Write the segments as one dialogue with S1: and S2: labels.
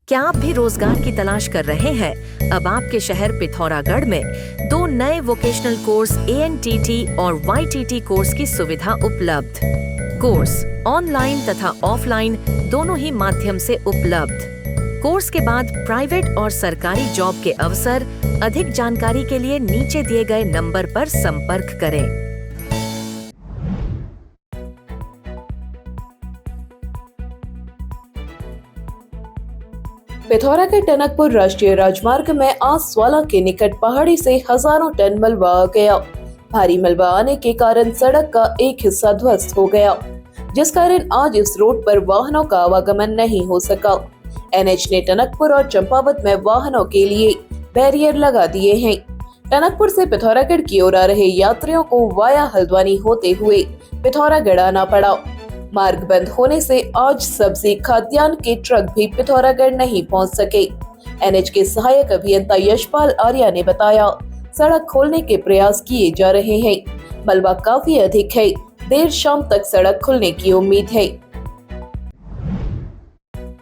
S1: क्या आप भी रोजगार की तलाश कर रहे हैं? अब आपके शहर पिथौरागढ़ में 2 नए वोकेशनल कोर्स ANTT और YTT कोर्स की सुविधा उपलब्ध। कोर्स ऑनलाइन तथा ऑफलाइन दोनों ही माध्यम से उपलब्ध। कोर्स के बाद प्राइवेट और सरकारी जॉब के अवसर। अधिक जानकारी के लिए नीचे दिए गए नंबर पर संपर्क करें।
S2: पिथौरागढ़ टनकपुर राष्ट्रीय राजमार्ग में आज स्वाला के निकट पहाड़ी से हजारों टन मलबा आ गया। भारी मलबा आने के कारण सड़क का एक हिस्सा ध्वस्त हो गया, जिस कारण आज इस रोड पर वाहनों का आवागमन नहीं हो सका। NH ने टनकपुर और चंपावत में वाहनों के लिए बैरियर लगा दिए हैं। टनकपुर से पिथौरागढ़ की ओर आ रहे यात्रियों को वाया हल्द्वानी होते हुए पिथौरागढ़ आना पड़ा। मार्ग बंद होने से आज सब्जी खाद्यान्न के ट्रक भी पिथौरागढ़ नहीं पहुंच सके। NH के सहायक अभियंता यशपाल आर्या ने बताया, सड़क खोलने के प्रयास किए जा रहे हैं। मलबा काफी अधिक है, देर शाम तक सड़क खुलने की उम्मीद है।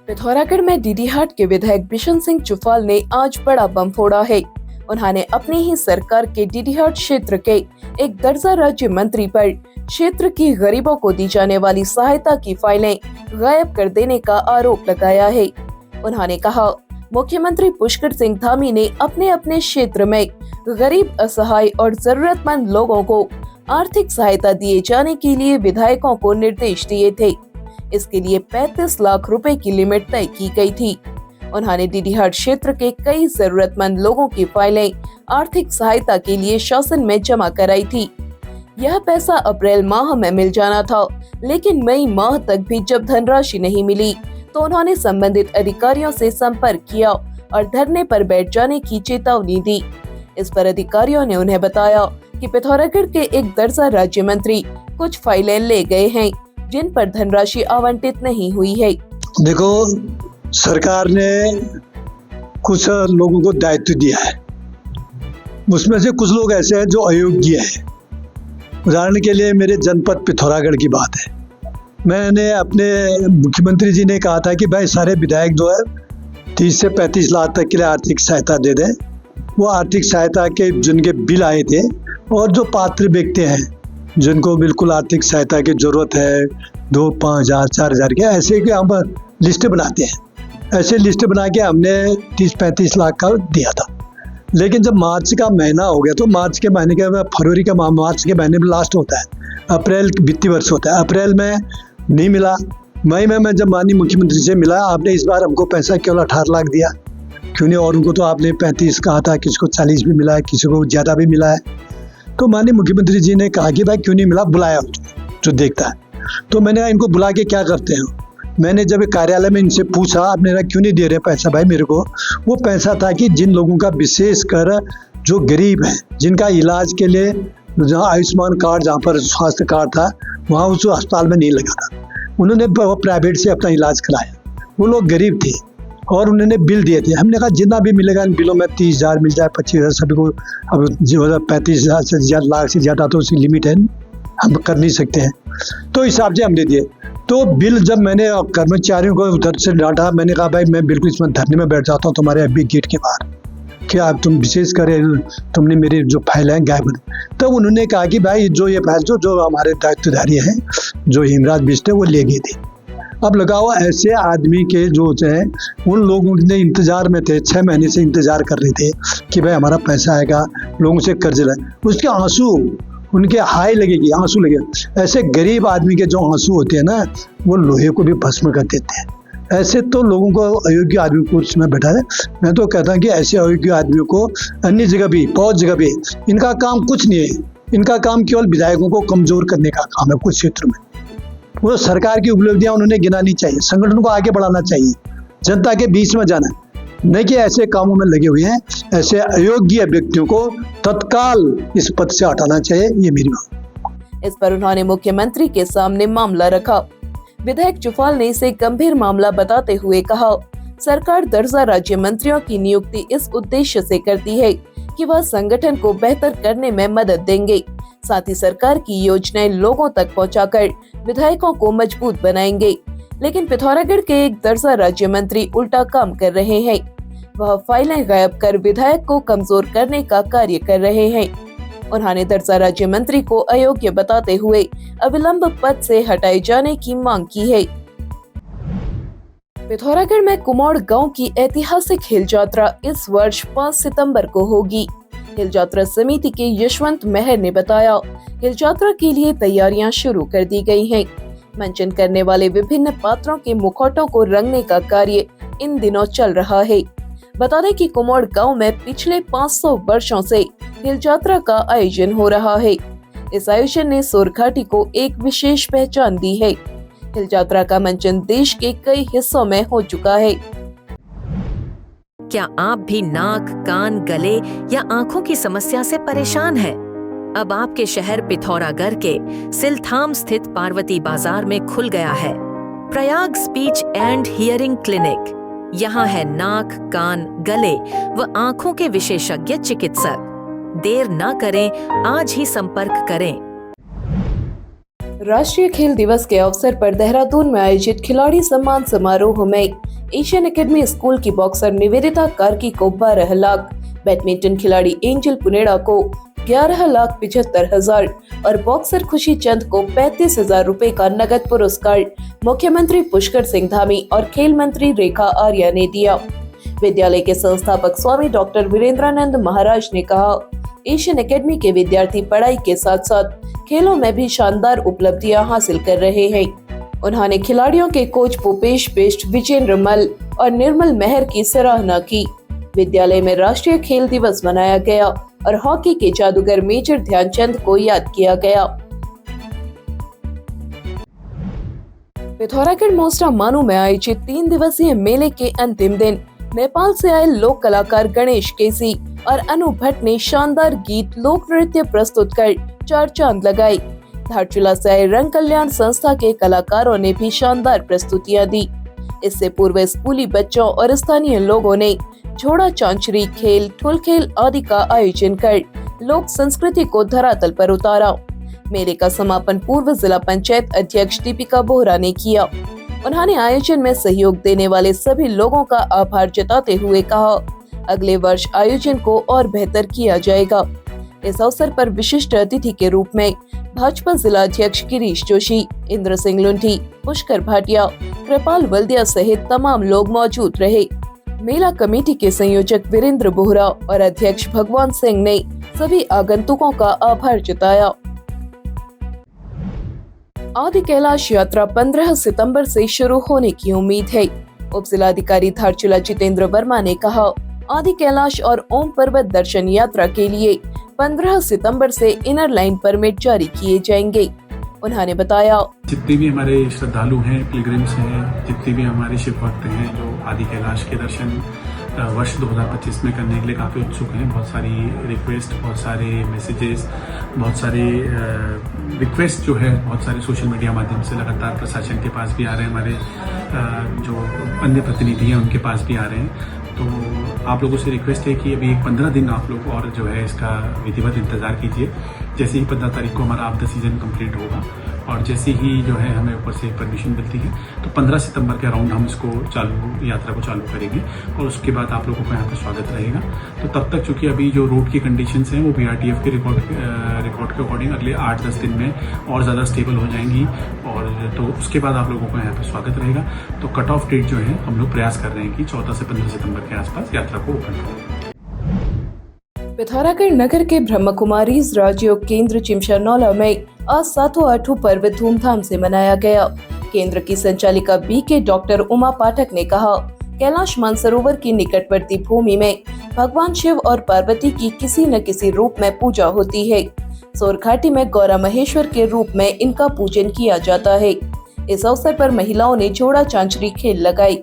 S2: पिथौरागढ़ में डीडीहाट के विधायक बिशन सिंह चुफाल ने आज बड़ा बम फोड़ा है। उन्होंने अपनी ही सरकार के डीडीहाट क्षेत्र के एक दर्जा राज्य मंत्री पर क्षेत्र की गरीबों को दी जाने वाली सहायता की फाइलें गायब कर देने का आरोप लगाया है। उन्होंने कहा, मुख्यमंत्री पुष्कर सिंह धामी ने अपने अपने क्षेत्र में गरीब, असहाय और जरूरतमंद लोगों को आर्थिक सहायता दिए जाने के लिए विधायकों को निर्देश दिए थे। इसके लिए 35 लाख रुपए की लिमिट तय की गई थी। उन्होंने डीडीहाट क्षेत्र के कई जरूरतमंद लोगों की फाइलें आर्थिक सहायता के लिए शासन में जमा कराई थी। यह पैसा अप्रैल माह में मिल जाना था, लेकिन मई माह तक भी जब धनराशि नहीं मिली तो उन्होंने संबंधित अधिकारियों से संपर्क किया और धरने पर बैठ जाने की चेतावनी दी। इस पर अधिकारियों ने उन्हें बताया कि पिथौरागढ़ के एक दर्जा राज्य मंत्री कुछ फाइलें ले गए हैं, जिन पर धनराशि आवंटित नहीं हुई है।
S3: देखो, सरकार ने कुछ लोगों को दायित्व दिया है, उसमें से कुछ लोग ऐसे हैं जो अयोग्य हैं। उदाहरण के लिए मेरे जनपद पिथौरागढ़ की बात है। मैंने अपने मुख्यमंत्री जी ने कहा था कि भाई सारे विधायक जो है 30 से 35 लाख तक के लिए आर्थिक सहायता दे दें। वो आर्थिक सहायता के जिनके बिल आए थे और जो पात्र व्यक्ति हैं जिनको बिल्कुल आर्थिक सहायता की जरूरत है, 2, 5 हजार, 4 हजार के, ऐसे के हम लिस्ट बनाते हैं। ऐसे लिस्ट बना के हमने 30-35 लाख का दिया था। लेकिन जब मार्च का महीना हो गया तो मार्च के महीने के फरवरी का मार्च के महीने में लास्ट होता है, अप्रैल वित्तीय वर्ष होता है, अप्रैल में नहीं मिला। मई में मैं जब माननीय मुख्यमंत्री से मिला, आपने इस बार हमको पैसा केवल 18 लाख दिया, क्यों नहीं? और उनको तो आपने 35 कहा था, किसी को 40 भी मिला है, किसी को ज़्यादा भी मिला है। तो माननीय मुख्यमंत्री जी ने कहा कि भाई क्यों नहीं मिला, बुलाया जो देखता है। तो मैंने कहा इनको बुला के क्या करते हैं। मैंने जब कार्यालय में इनसे पूछा, आपने कहा क्यों नहीं दे रहे पैसा भाई मेरे को। वो पैसा था कि जिन लोगों का विशेष कर जो गरीब हैं, जिनका इलाज के लिए जहाँ आयुष्मान कार्ड, जहाँ पर स्वास्थ्य कार्ड था, वहाँ उस अस्पताल में नहीं लगा था, उन्होंने प्राइवेट से अपना इलाज कराया। वो लोग गरीब थे और उन्होंने बिल दिए थे। हमने कहा जितना भी मिलेगा इन बिलों में 30,000 मिल जाए, 25,000 सभी को। अब 35,000 से ज़्यादा, लाख से ज़्यादा तो उसकी लिमिट है, हम कर नहीं सकते हैं। तो हिसाब से हमने दिए। तो बिल जब मैंने कर्मचारियों को उधर से डांटा, मैंने कहा भाई मैं बिल्कुल इसमें धरने में बैठ जाता हूँ तुम्हारे अभी गेट के बाहर, क्या आप तुम विशेष करें, तुमने मेरी जो फाइल है गायब। तब उन्होंने कहा कि भाई जो ये फाइल जो हमारे दायित्वधारी हैं, जो हेमराज बिष्ट वो ले गए थे। अब लगाओ ऐसे आदमी के जो हैं, उन लोगों ने इंतजार में थे, 6 महीने से इंतजार कर रहे थे कि भाई हमारा पैसा आएगा, लोगों से कर्ज लाए। उसके आंसू, उनके हाय लगेगी, आंसू लगे। ऐसे गरीब आदमी के जो आंसू होते हैं ना, वो लोहे को भी भस्म कर देते हैं। ऐसे तो लोगों को, अयोग्य आदमी को उसमें बैठा है। मैं तो कहता हूँ कि ऐसे अयोग्य आदमियों को अन्य जगह भी, बहुत जगह भी, इनका काम कुछ नहीं है। इनका काम केवल विधायकों को कमजोर करने का काम है। कुछ क्षेत्र में वो सरकार की उपलब्धियां उन्होंने गिनानी चाहिए, संगठन को आगे बढ़ाना चाहिए, जनता के बीच में जाना, नहीं कि ऐसे कामों में लगे हुए हैं। ऐसे अयोग्य व्यक्तियों को तत्काल इस पद से हटाना चाहिए, ये मेरी मांग।
S2: इस पर उन्होंने मुख्यमंत्री के सामने मामला रखा। विधायक चुफाल ने इसे गंभीर मामला बताते हुए कहा, सरकार दर्जा राज्य मंत्रियों की नियुक्ति इस उद्देश्य से करती है कि वह संगठन को बेहतर करने में मदद देंगे। साथ ही सरकार की योजनाएं लोगों तक पहुंचाकर विधायकों को मजबूत बनाएंगे। लेकिन पिथौरागढ़ के एक दर्जा राज्य मंत्री उल्टा काम कर रहे हैं। वह फाइलें गायब कर विधायक को कमजोर करने का कार्य कर रहे हैं। उन्होंने दर्जा राज्य मंत्री को अयोग्य बताते हुए अविलंब पद से हटाए जाने की मांग की है। पिथौरागढ़ में कुमोड़ गांव की ऐतिहासिक हिल यात्रा इस वर्ष 5 सितंबर को होगी। हिल यात्रा समिति के यशवंत मेहर ने बताया, हिल यात्रा के लिए तैयारियां शुरू कर दी गई हैं। मंचन करने वाले विभिन्न पात्रों के मुखौटों को रंगने का कार्य इन दिनों चल रहा है। बता दें कि कुमोड़ गांव में पिछले 500 वर्षों से हिल यात्रा का आयोजन हो रहा है। इस आयोजन ने सोरघाटी को एक विशेष पहचान दी है। हिल यात्रा का मंचन देश के कई हिस्सों में हो चुका है।
S1: क्या आप भी नाक, कान, गले या आंखों की समस्या से परेशान हैं? अब आपके शहर पिथौरागढ़ के सिलथाम स्थित पार्वती बाजार में खुल गया है Prayag speech and hearing clinic. यहाँ है नाक, कान, गले व आंखों के विशेषज्ञ चिकित्सक। देर न करें, आज ही संपर्क करें।
S2: राष्ट्रीय खेल दिवस के अवसर पर देहरादून में आयोजित खिलाड़ी सम्मान समारोह में एशियन एकेडमी स्कूल की बॉक्सर निवेदिता कार्की को 12 लाख, बैडमिंटन खिलाड़ी एंजल पुनेड़ा को 11,75,000 और बॉक्सर खुशी चंद को 35,000 रुपए का नगद पुरस्कार मुख्यमंत्री पुष्कर सिंह धामी और खेल मंत्री रेखा आर्या ने दिया। विद्यालय के संस्थापक स्वामी डॉक्टर वीरेंद्रानंद महाराज ने कहा, एशियन एकेडमी के विद्यार्थी पढ़ाई के साथ साथ खेलों में भी शानदार उपलब्धियां हासिल कर रहे हैं। उन्होंने खिलाड़ियों के कोच भूपेश बिष्ट, विजेंद्र मल और निर्मल मेहर की सराहना की। विद्यालय में राष्ट्रीय खेल दिवस मनाया गया और हॉकी के जादूगर मेजर ध्यानचंद को याद किया गया। पिथौरागढ़ मोस्टा मानू में आयोजित 3 दिवसीय मेले के अंतिम दिन नेपाल से आए लोक कलाकार गणेश केसी और अनु भट्ट ने शानदार गीत लोक नृत्य प्रस्तुत कर 4 चांद लगाए। धारचूला से आए रंग कल्याण संस्था के कलाकारों ने भी शानदार प्रस्तुतियां दी। इससे पूर्व स्कूली बच्चों और स्थानीय लोगों ने झोड़ा चांचरी खेल, ठुल खेल आदि का आयोजन कर लोक संस्कृति को धरातल पर उतारा। मेले का समापन पूर्व जिला पंचायत अध्यक्ष दीपिका बोहरा ने किया। उन्होंने आयोजन में सहयोग देने वाले सभी लोगों का आभार जताते हुए कहा, अगले वर्ष आयोजन को और बेहतर किया जाएगा। इस अवसर पर विशिष्ट अतिथि के रूप में भाजपा जिला अध्यक्ष गिरीश जोशी, इंद्र सिंह लुंठी, पुष्कर भाटिया, कृपाल वल्दिया सहित तमाम लोग मौजूद रहे। मेला कमेटी के संयोजक वीरेंद्र बोहरा और अध्यक्ष भगवान सिंह ने सभी आगंतुकों का आभार जताया। आदि कैलाश यात्रा 15 सितंबर से शुरू होने की उम्मीद है। उप जिलाधिकारी धारचूला जितेंद्र वर्मा ने कहा, आदि कैलाश और ओम पर्वत दर्शन यात्रा के लिए 15 सितंबर से इनर लाइन परमिट जारी किए जाएंगे। उन्होंने बताया,
S4: जितने भी हमारे श्रद्धालु हैं, पिलग्रिम्स हैं, जितने भी हमारे शिव भक्त हैं जो आदि कैलाश के दर्शन वर्ष 2025 में करने के लिए काफ़ी उत्सुक हैं, बहुत सारी रिक्वेस्ट, बहुत सारे मैसेजेस, बहुत सारे रिक्वेस्ट जो है बहुत सारे सोशल मीडिया माध्यम से लगातार प्रशासन के पास भी आ रहे हैं, हमारे जो अन्य प्रतिनिधि हैं उनके पास भी आ रहे हैं। तो आप लोगों से रिक्वेस्ट है कि अभी एक 15 दिन आप लोग और जो है इसका विधिवत इंतजार कीजिए। जैसे ही 15 तारीख को हमारा आपदा सीजन कंप्लीट होगा और जैसे ही जो है हमें ऊपर से परमिशन मिलती है तो 15 सितंबर के अराउंड हम इसको यात्रा को चालू करेंगे और उसके बाद आप लोगों का यहाँ पर स्वागत रहेगा। तो तब तक चूंकि अभी जो रोड की कंडीशंस हैं वो BRTF के रिकॉर्ड के अकॉर्डिंग अगले 8-10 दिन में और ज़्यादा स्टेबल हो जाएंगी और तो उसके बाद आप लोगों का यहाँ पर स्वागत रहेगा। तो कट ऑफ डेट जो है हम लोग प्रयास कर रहे हैं कि 14 से 15 सितंबर के आसपास यात्रा को ओपन करें।
S2: पिथौरागढ़ नगर के ब्रह्म कुमारीज राजयोग केंद्र चिमशानौला में आज 7वां पर्व धूमधाम से मनाया गया। केंद्र की संचालिका BK डॉक्टर उमा पाठक ने कहा, कैलाश मानसरोवर की निकटवर्ती भूमि में भगवान शिव और पार्वती की किसी न किसी रूप में पूजा होती है। सोरघाटी में गौरा महेश्वर के रूप में इनका पूजन किया जाता है। इस अवसर पर महिलाओं ने झोड़ा चांचरी खेल लगाई।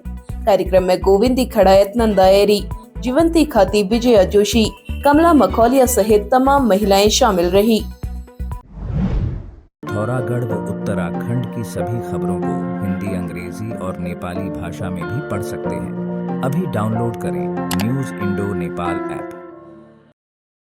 S2: कार्यक्रम में गोविंदी खड़ायत, नंदा एरी, जीवंती खाती, विजया जोशी, कमला मखौलिया सहित तमाम महिलाएं शामिल रही।
S5: पिथौरागढ़ व उत्तराखंड की सभी खबरों को हिंदी, अंग्रेजी और नेपाली भाषा में भी पढ़ सकते हैं। अभी डाउनलोड करें न्यूज़ इंडो नेपाल ऐप।